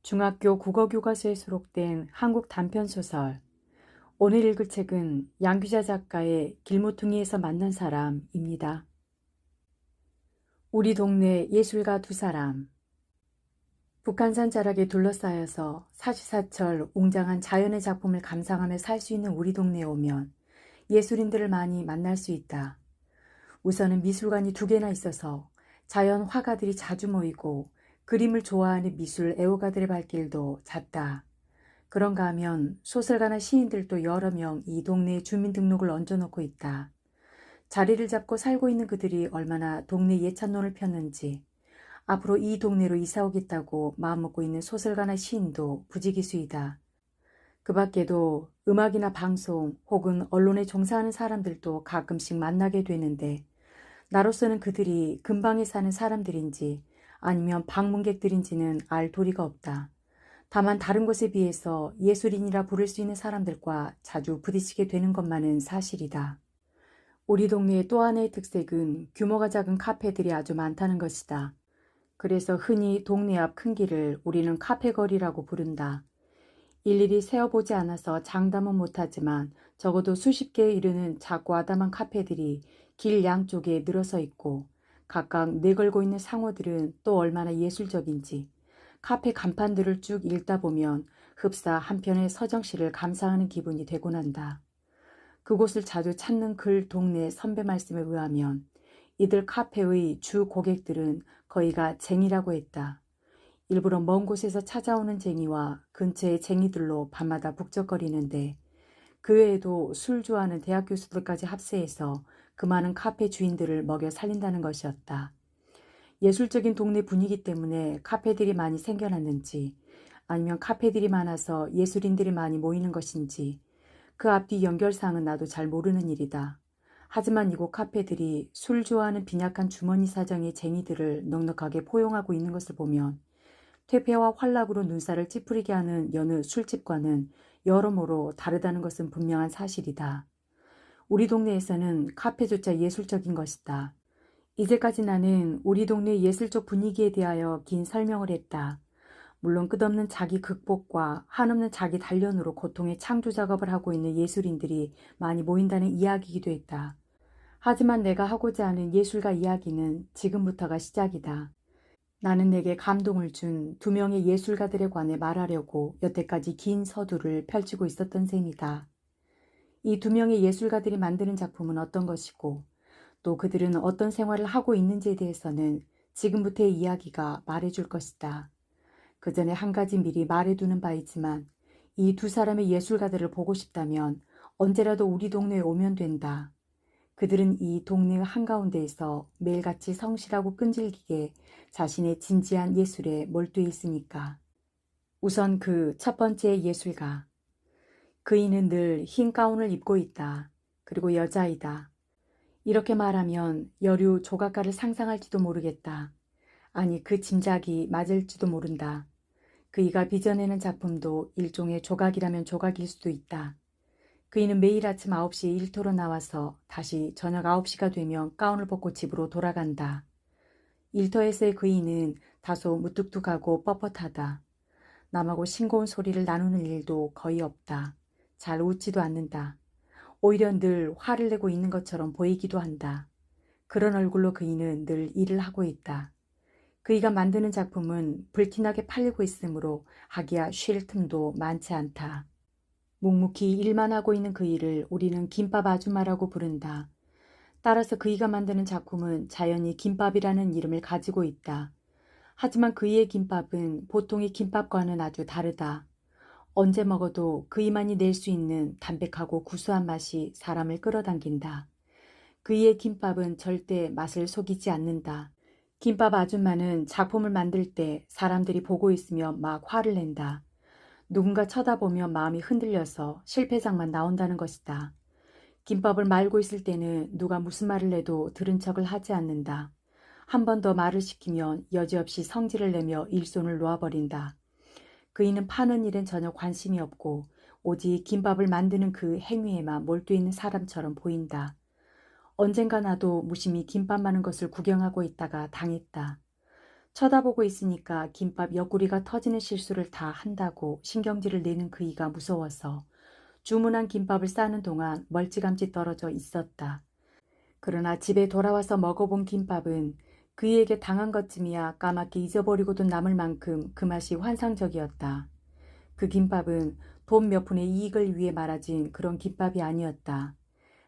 중학교 국어교과서에 수록된 한국 단편소설. 오늘 읽을 책은 양규자 작가의 길모퉁이에서 만난 사람입니다. 우리 동네 예술가 두 사람. 북한산 자락에 둘러싸여서 사시사철 웅장한 자연의 작품을 감상하며 살 수 있는 우리 동네에 오면 예술인들을 많이 만날 수 있다. 우선은 미술관이 두 개나 있어서 자연 화가들이 자주 모이고 그림을 좋아하는 미술 애호가들의 발길도 잦다. 그런가 하면 소설가나 시인들도 여러 명 이 동네에 주민등록을 얹어놓고 있다. 자리를 잡고 살고 있는 그들이 얼마나 동네 예찬론을 폈는지, 앞으로 이 동네로 이사오겠다고 마음먹고 있는 소설가나 시인도 부지기수이다. 그 밖에도 음악이나 방송 혹은 언론에 종사하는 사람들도 가끔씩 만나게 되는데, 나로서는 그들이 근방에 사는 사람들인지 아니면 방문객들인지는 알 도리가 없다. 다만 다른 곳에 비해서 예술인이라 부를 수 있는 사람들과 자주 부딪히게 되는 것만은 사실이다. 우리 동네의 또 하나의 특색은 규모가 작은 카페들이 아주 많다는 것이다. 그래서 흔히 동네 앞 큰 길을 우리는 카페거리라고 부른다. 일일이 세어보지 않아서 장담은 못하지만 적어도 수십 개에 이르는 작고 아담한 카페들이 길 양쪽에 늘어서 있고, 각각 내걸고 있는 상호들은 또 얼마나 예술적인지 카페 간판들을 쭉 읽다 보면 흡사 한편의 서정시를 감상하는 기분이 되곤 한다. 그곳을 자주 찾는 글 동네 선배 말씀에 의하면 이들 카페의 주 고객들은 거의가 쟁이라고 했다. 일부러 먼 곳에서 찾아오는 쟁이와 근처의 쟁이들로 밤마다 북적거리는데, 그 외에도 술 좋아하는 대학 교수들까지 합세해서 그 많은 카페 주인들을 먹여 살린다는 것이었다. 예술적인 동네 분위기 때문에 카페들이 많이 생겨났는지, 아니면 카페들이 많아서 예술인들이 많이 모이는 것인지 그 앞뒤 연결사항은 나도 잘 모르는 일이다. 하지만 이곳 카페들이 술 좋아하는 빈약한 주머니 사정의 쟁이들을 넉넉하게 포용하고 있는 것을 보면 퇴폐와 활락으로 눈살을 찌푸리게 하는 여느 술집과는 여러모로 다르다는 것은 분명한 사실이다. 우리 동네에서는 카페조차 예술적인 것이다. 이제까지 나는 우리 동네 예술적 분위기에 대하여 긴 설명을 했다. 물론 끝없는 자기 극복과 한없는 자기 단련으로 고통의 창조 작업을 하고 있는 예술인들이 많이 모인다는 이야기이기도 했다. 하지만 내가 하고자 하는 예술가 이야기는 지금부터가 시작이다. 나는 내게 감동을 준 두 명의 예술가들에 관해 말하려고 여태까지 긴 서두를 펼치고 있었던 셈이다. 이 두 명의 예술가들이 만드는 작품은 어떤 것이고, 또 그들은 어떤 생활을 하고 있는지에 대해서는 지금부터의 이야기가 말해줄 것이다. 그 전에 한 가지 미리 말해두는 바이지만, 이 두 사람의 예술가들을 보고 싶다면 언제라도 우리 동네에 오면 된다. 그들은 이 동네의 한가운데에서 매일같이 성실하고 끈질기게 자신의 진지한 예술에 몰두해 있으니까. 우선 그 첫 번째 예술가. 그이는 늘 흰 가운을 입고 있다. 그리고 여자이다. 이렇게 말하면 여류 조각가를 상상할지도 모르겠다. 아니, 그 짐작이 맞을지도 모른다. 그이가 빚어내는 작품도 일종의 조각이라면 조각일 수도 있다. 그이는 매일 아침 9시에 일터로 나와서 다시 저녁 9시가 되면 가운을 벗고 집으로 돌아간다. 일터에서의 그이는 다소 무뚝뚝하고 뻣뻣하다. 남하고 싱거운 소리를 나누는 일도 거의 없다. 잘 웃지도 않는다. 오히려 늘 화를 내고 있는 것처럼 보이기도 한다. 그런 얼굴로 그이는 늘 일을 하고 있다. 그이가 만드는 작품은 불티나게 팔리고 있으므로 하기야 쉴 틈도 많지 않다. 묵묵히 일만 하고 있는 그이를 우리는 김밥 아줌마라고 부른다. 따라서 그이가 만드는 작품은 자연히 김밥이라는 이름을 가지고 있다. 하지만 그이의 김밥은 보통의 김밥과는 아주 다르다. 언제 먹어도 그이만이 낼 수 있는 담백하고 구수한 맛이 사람을 끌어당긴다. 그이의 김밥은 절대 맛을 속이지 않는다. 김밥 아줌마는 작품을 만들 때 사람들이 보고 있으면 막 화를 낸다. 누군가 쳐다보면 마음이 흔들려서 실패작만 나온다는 것이다. 김밥을 말고 있을 때는 누가 무슨 말을 해도 들은 척을 하지 않는다. 한 번 더 말을 시키면 여지없이 성질을 내며 일손을 놓아버린다. 그이는 파는 일엔 전혀 관심이 없고 오직 김밥을 만드는 그 행위에만 몰두해 있는 사람처럼 보인다. 언젠가 나도 무심히 김밥 마는 것을 구경하고 있다가 당했다. 쳐다보고 있으니까 김밥 옆구리가 터지는 실수를 다 한다고 신경질을 내는 그이가 무서워서 주문한 김밥을 싸는 동안 멀찌감치 떨어져 있었다. 그러나 집에 돌아와서 먹어본 김밥은 그이에게 당한 것쯤이야 까맣게 잊어버리고도 남을 만큼 그 맛이 환상적이었다. 그 김밥은 돈 몇 푼의 이익을 위해 말아진 그런 김밥이 아니었다.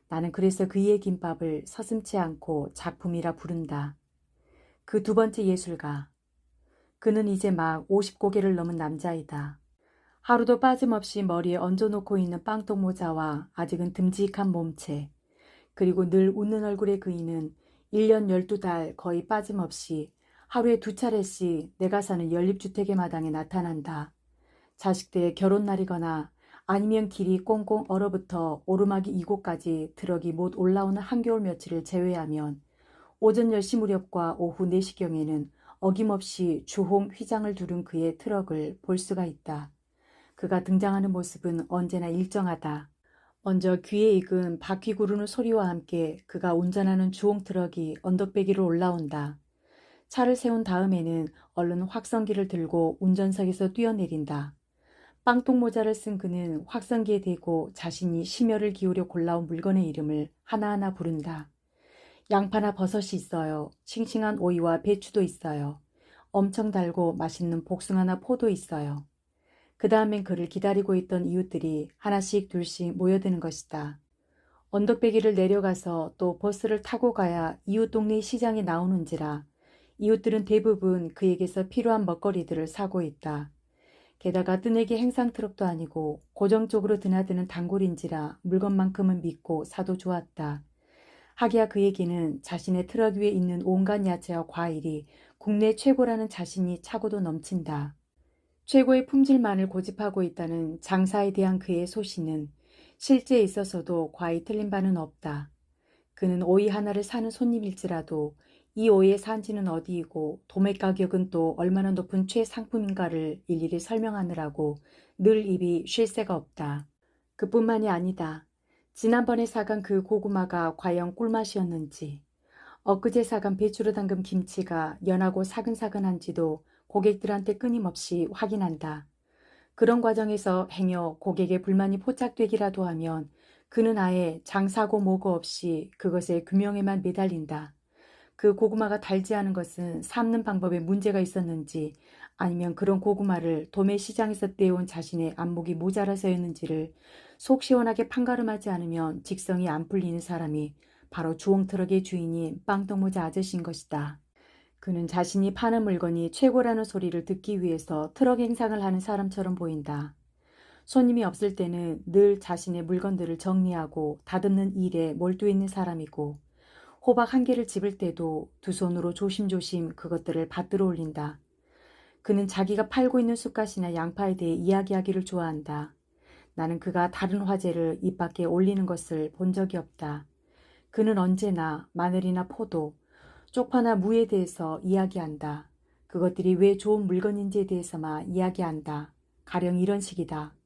나는 그래서 그이의 김밥을 서슴지 않고 작품이라 부른다. 그 두 번째 예술가. 그는 이제 막 50고개를 넘은 남자이다. 하루도 빠짐없이 머리에 얹어놓고 있는 빵떡 모자와 아직은 듬직한 몸체, 그리고 늘 웃는 얼굴의 그이는 1년 12달 거의 빠짐없이 하루에 2차례씩 내가 사는 연립주택의 마당에 나타난다. 자식들의 결혼날이거나 아니면 길이 꽁꽁 얼어붙어 오르막이 이곳까지 트럭이 못 올라오는 한겨울 며칠을 제외하면 오전 10시 무렵과 오후 4시경에는 어김없이 주홍 휘장을 두른 그의 트럭을 볼 수가 있다. 그가 등장하는 모습은 언제나 일정하다. 먼저 귀에 익은 바퀴 구르는 소리와 함께 그가 운전하는 주홍 트럭이 언덕배기로 올라온다. 차를 세운 다음에는 얼른 확성기를 들고 운전석에서 뛰어내린다. 빵똥 모자를 쓴 그는 확성기에 대고 자신이 심혈을 기울여 골라온 물건의 이름을 하나하나 부른다. 양파나 버섯이 있어요. 싱싱한 오이와 배추도 있어요. 엄청 달고 맛있는 복숭아나 포도 있어요. 그 다음엔 그를 기다리고 있던 이웃들이 하나씩 둘씩 모여드는 것이다. 언덕배기를 내려가서 또 버스를 타고 가야 이웃 동네 시장에 나오는지라 이웃들은 대부분 그에게서 필요한 먹거리들을 사고 있다. 게다가 뜨내기 행상 트럭도 아니고 고정적으로 드나드는 단골인지라 물건만큼은 믿고 사도 좋았다. 하기야 그에게는 자신의 트럭 위에 있는 온갖 야채와 과일이 국내 최고라는 자신이 차고도 넘친다. 최고의 품질만을 고집하고 있다는 장사에 대한 그의 소신은 실제에 있어서도 과히 틀린 바는 없다. 그는 오이 하나를 사는 손님일지라도 이 오이의 산지는 어디이고 도매 가격은 또 얼마나 높은 최상품인가를 일일이 설명하느라고 늘 입이 쉴 새가 없다. 그뿐만이 아니다. 지난번에 사간 그 고구마가 과연 꿀맛이었는지, 엊그제 사간 배추로 담근 김치가 연하고 사근사근한지도 고객들한테 끊임없이 확인한다. 그런 과정에서 행여 고객의 불만이 포착되기라도 하면 그는 아예 장사고 뭐고 없이 그것의 규명에만 매달린다. 그 고구마가 달지 않은 것은 삶는 방법에 문제가 있었는지 아니면 그런 고구마를 도매 시장에서 떼온 자신의 안목이 모자라서였는지를 속 시원하게 판가름하지 않으면 직성이 안 풀리는 사람이 바로 주홍트럭의 주인인 빵떡모자 아저씨인 것이다. 그는 자신이 파는 물건이 최고라는 소리를 듣기 위해서 트럭 행상을 하는 사람처럼 보인다. 손님이 없을 때는 늘 자신의 물건들을 정리하고 다듬는 일에 몰두해 있는 사람이고 호박 한 개를 집을 때도 두 손으로 조심조심 그것들을 받들어 올린다. 그는 자기가 팔고 있는 쑥갓이나 양파에 대해 이야기하기를 좋아한다. 나는 그가 다른 화제를 입 밖에 올리는 것을 본 적이 없다. 그는 언제나 마늘이나 포도, 쪽파나 무에 대해서 이야기한다. 그것들이 왜 좋은 물건인지에 대해서만 이야기한다. 가령 이런 식이다.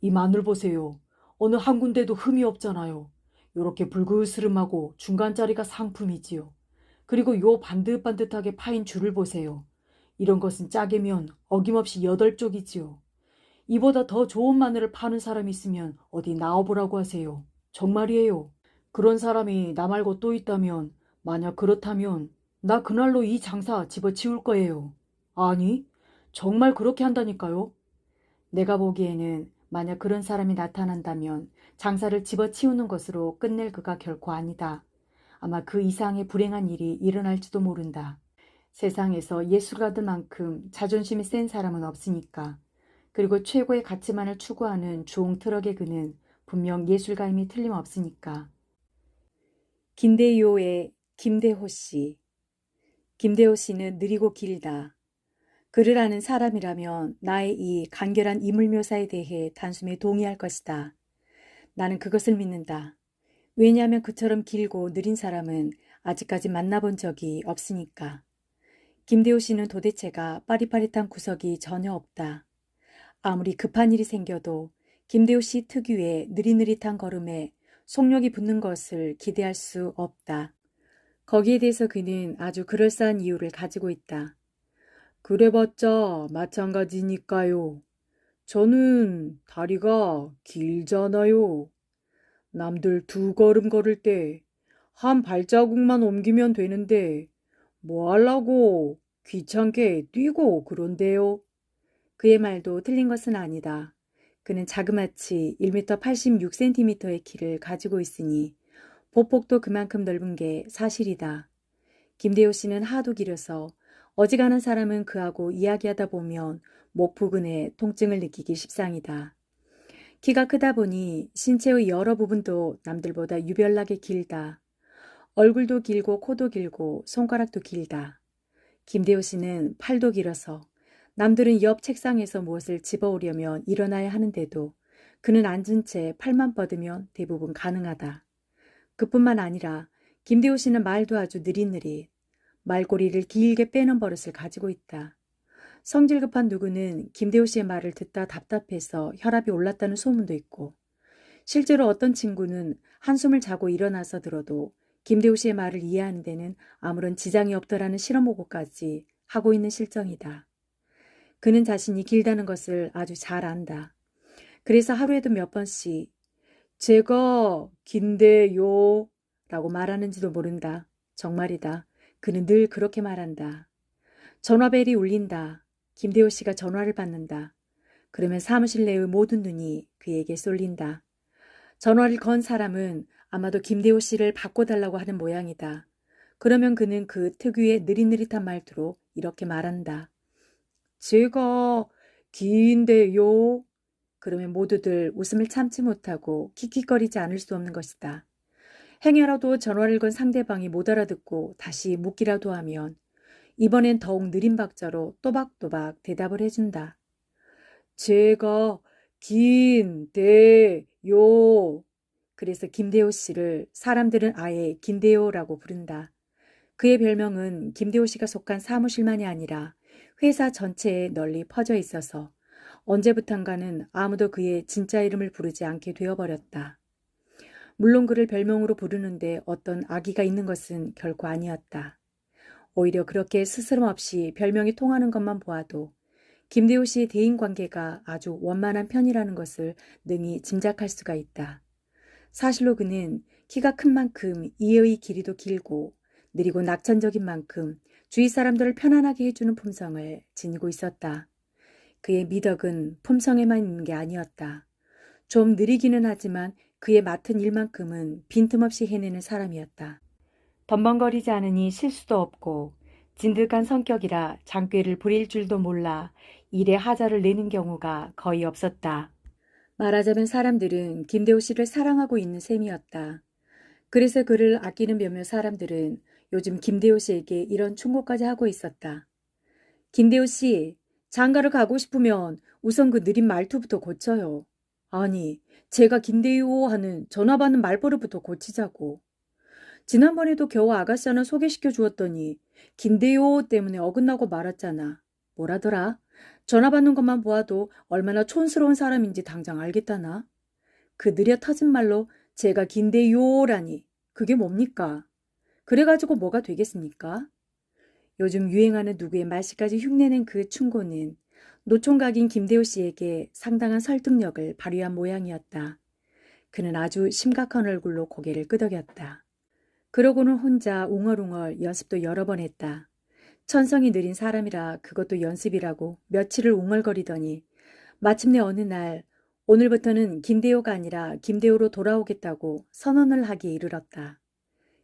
이 마늘 보세요. 어느 한 군데도 흠이 없잖아요. 요렇게 불그스름하고 중간짜리가 상품이지요. 그리고 요 반듯반듯하게 파인 줄을 보세요. 이런 것은 짜게면 어김없이 8쪽이지요. 이보다 더 좋은 마늘을 파는 사람이 있으면 어디 나와보라고 하세요. 정말이에요. 그런 사람이 나 말고 또 있다면, 만약 그렇다면 나 그날로 이 장사 집어치울 거예요. 아니, 정말 그렇게 한다니까요. 내가 보기에는 만약 그런 사람이 나타난다면 장사를 집어치우는 것으로 끝낼 그가 결코 아니다. 아마 그 이상의 불행한 일이 일어날지도 모른다. 세상에서 예술가들만큼 자존심이 센 사람은 없으니까. 그리고 최고의 가치만을 추구하는 주홍 트럭의 그는 분명 예술가임이 틀림없으니까. 김대요의 김대호 씨. 김대호 씨는 느리고 길다. 그를 아는 사람이라면 나의 이 간결한 인물 묘사에 대해 단숨에 동의할 것이다. 나는 그것을 믿는다. 왜냐하면 그처럼 길고 느린 사람은 아직까지 만나본 적이 없으니까. 김대호 씨는 도대체가 빠릿빠릿한 구석이 전혀 없다. 아무리 급한 일이 생겨도 김대호 씨 특유의 느릿느릿한 걸음에 속력이 붙는 것을 기대할 수 없다. 거기에 대해서 그는 아주 그럴싸한 이유를 가지고 있다. 그래봤자 마찬가지니까요. 저는 다리가 길잖아요. 남들 두 걸음 걸을 때 한 발자국만 옮기면 되는데 뭐 하려고 귀찮게 뛰고 그런데요. 그의 말도 틀린 것은 아니다. 그는 자그마치 1m 86cm의 키를 가지고 있으니 보폭도 그만큼 넓은 게 사실이다. 김대호 씨는 하도 길어서 어지간한 사람은 그하고 이야기하다 보면 목 부근에 통증을 느끼기 십상이다. 키가 크다 보니 신체의 여러 부분도 남들보다 유별나게 길다. 얼굴도 길고 코도 길고 손가락도 길다. 김대호 씨는 팔도 길어서 남들은 옆 책상에서 무엇을 집어오려면 일어나야 하는데도 그는 앉은 채 팔만 뻗으면 대부분 가능하다. 그뿐만 아니라 김대호 씨는 말도 아주 느릿느릿 말꼬리를 길게 빼는 버릇을 가지고 있다. 성질 급한 누구는 김대호 씨의 말을 듣다 답답해서 혈압이 올랐다는 소문도 있고 실제로 어떤 친구는 한숨을 자고 일어나서 들어도 김대호 씨의 말을 이해하는 데는 아무런 지장이 없더라는 실험 보고까지 하고 있는 실정이다. 그는 자신이 길다는 것을 아주 잘 안다. 그래서 하루에도 몇 번씩 제가 긴데요 라고 말하는지도 모른다. 정말이다. 그는 늘 그렇게 말한다. 전화벨이 울린다. 김대호 씨가 전화를 받는다. 그러면 사무실 내의 모든 눈이 그에게 쏠린다. 전화를 건 사람은 아마도 김대호 씨를 바꿔달라고 하는 모양이다. 그러면 그는 그 특유의 느릿느릿한 말투로 이렇게 말한다. 제가 긴데요. 그러면 모두들 웃음을 참지 못하고 킥킥거리지 않을 수 없는 것이다. 행여라도 전화를 건 상대방이 못 알아듣고 다시 묻기라도 하면 이번엔 더욱 느린 박자로 또박또박 대답을 해준다. 제가 긴데요. 그래서 김대호 씨를 사람들은 아예 김대호라고 부른다. 그의 별명은 김대호 씨가 속한 사무실만이 아니라 회사 전체에 널리 퍼져 있어서 언제부턴가는 아무도 그의 진짜 이름을 부르지 않게 되어버렸다. 물론 그를 별명으로 부르는데 어떤 악의가 있는 것은 결코 아니었다. 오히려 그렇게 스스럼 없이 별명이 통하는 것만 보아도 김대호 씨의 대인관계가 아주 원만한 편이라는 것을 능히 짐작할 수가 있다. 사실로 그는 키가 큰 만큼 이의 길이도 길고 느리고 낙천적인 만큼 주위 사람들을 편안하게 해주는 품성을 지니고 있었다. 그의 미덕은 품성에만 있는 게 아니었다. 좀 느리기는 하지만 그의 맡은 일만큼은 빈틈없이 해내는 사람이었다. 덤벙거리지 않으니 실수도 없고 진득한 성격이라 장꾀를 부릴 줄도 몰라 일에 하자를 내는 경우가 거의 없었다. 말하자면 사람들은 김대호 씨를 사랑하고 있는 셈이었다. 그래서 그를 아끼는 몇몇 사람들은 요즘 김대호 씨에게 이런 충고까지 하고 있었다. 김대호 씨, 장가를 가고 싶으면 우선 그 느린 말투부터 고쳐요. 아니, 제가 김대호 하는 전화 받는 말버릇부터 고치자고. 지난번에도 겨우 아가씨 하나 소개시켜 주었더니 김대호 때문에 어긋나고 말았잖아. 뭐라더라? 전화 받는 것만 보아도 얼마나 촌스러운 사람인지 당장 알겠다나? 그 느려 터진 말로 제가 긴데요라니 그게 뭡니까? 그래가지고 뭐가 되겠습니까? 요즘 유행하는 누구의 말씨까지 흉내낸 그 충고는 노총각인 김대호 씨에게 상당한 설득력을 발휘한 모양이었다. 그는 아주 심각한 얼굴로 고개를 끄덕였다. 그러고는 혼자 웅얼웅얼 연습도 여러 번 했다. 천성이 느린 사람이라 그것도 연습이라고 며칠을 웅얼거리더니 마침내 어느 날 오늘부터는 김대호가 아니라 김대호로 돌아오겠다고 선언을 하기에 이르렀다.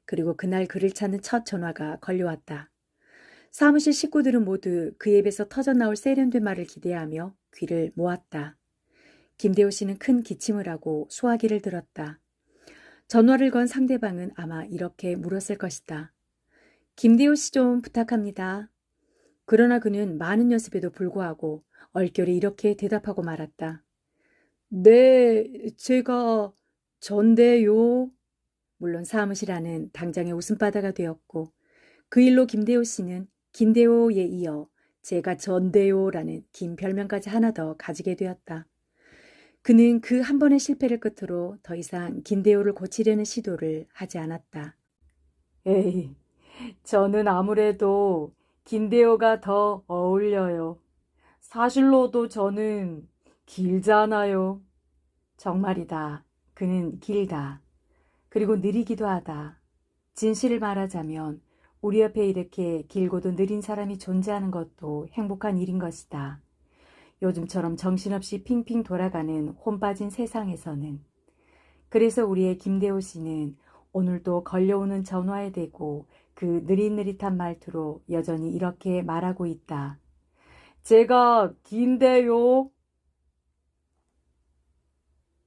그리고 그날 그를 찾는 첫 전화가 걸려왔다. 사무실 식구들은 모두 그 입에서 터져나올 세련된 말을 기대하며 귀를 모았다. 김대호 씨는 큰 기침을 하고 소화기를 들었다. 전화를 건 상대방은 아마 이렇게 물었을 것이다. 김대호 씨 좀 부탁합니다. 그러나 그는 많은 연습에도 불구하고 얼결에 이렇게 대답하고 말았다. 네, 제가 전데요. 물론 사무실 안은 당장의 웃음바다가 되었고 그 일로 김대호 씨는 김대호에 이어 제가 전대호라는 긴 별명까지 하나 더 가지게 되었다. 그는 그 한 번의 실패를 끝으로 더 이상 김대호를 고치려는 시도를 하지 않았다. 에이, 저는 아무래도 긴데요가 더 어울려요. 사실로도 저는 길잖아요. 정말이다. 그는 길다. 그리고 느리기도 하다. 진실을 말하자면 우리 옆에 이렇게 길고도 느린 사람이 존재하는 것도 행복한 일인 것이다. 요즘처럼 정신없이 핑핑 돌아가는 혼 빠진 세상에서는. 그래서 우리의 김대호 씨는 오늘도 걸려오는 전화에 대고 그 느릿느릿한 말투로 여전히 이렇게 말하고 있다. 제가 긴데요.